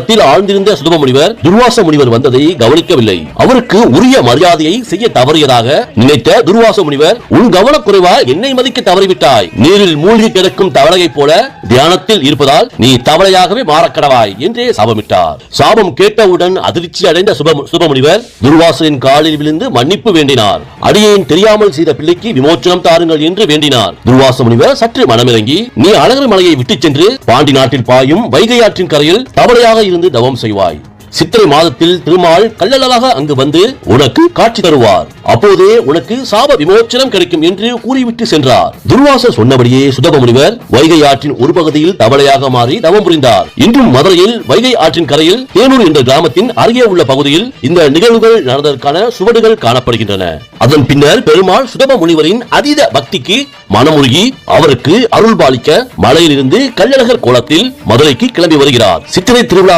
தியானத்தில் ஆழ்ந்திருந்த சுதப முனிவர் துர்வாச முனிவர் வந்ததை கவனிக்கவில்லை. அவருக்கு உரிய மரியாதையை செய்ய தவறியதாக நினைத்த துர்வாச முனிவர், உன் கவனக்குறைவால் என்னை மதிக்க தவறிவிட்டாய். நீரில் மூழ்கி கிடக்கும் தவளையை போல தியானத்தில் இருப்பதால் நீ தவளையாகவே மாறக்கடவாய் என்றே சாபமிட்டார். சாபம் கேட்டவுடன் அதிர்ச்சி அடைந்த சுப முனிவர் துர்வாசனின் காலில் விழுந்து மன்னிப்பு வேண்டினார். அடியேன் தெரியாமல் செய்த பிள்ளைக்கு விமோச்சனம் தாருங்கள் என்று வேண்டினார். துர்வாச முனிவர் சற்று மனமிறங்கி, நீ அழகர் மலையை விட்டுச் சென்று பாண்டி நாட்டில் பாயும் வைகை ஆற்றின் கரையில் தவளையாக இருந்து தவம் செய்வாய். சித்திரை மாதத்தில் திருமால் கள்ளழகாக அங்கு வந்து உனக்கு காட்சி தருவார். அப்போதே உனக்கு சாப விமோச்சனம் கிடைக்கும் என்று கூறிவிட்டு சென்றார். துர்வாசர் சொன்னபடியே சுதப முனிவர் வைகை ஆற்றின் ஒரு பகுதியில் தவளையாக மாறி தவம் புரிந்தார். இன்றும் மதுரையில் வைகை ஆற்றின் கரையில் தேனூர் என்ற கிராமத்தின் அருகே உள்ள பகுதியில் இந்த நிகழ்வுகள் நடந்ததற்கான சுவடுகள் காணப்படுகின்றன. அதன் பின்னர் பெருமாள் சுதப முனிவரின் அதீத பக்திக்கு மனமுருகி அவருக்கு அருள் பாலிக்க மலையிலிருந்து கள்ளழகர் கோலத்தில் மதுரைக்கு கிளம்பி வருகிறார். சித்திரை திருவிழா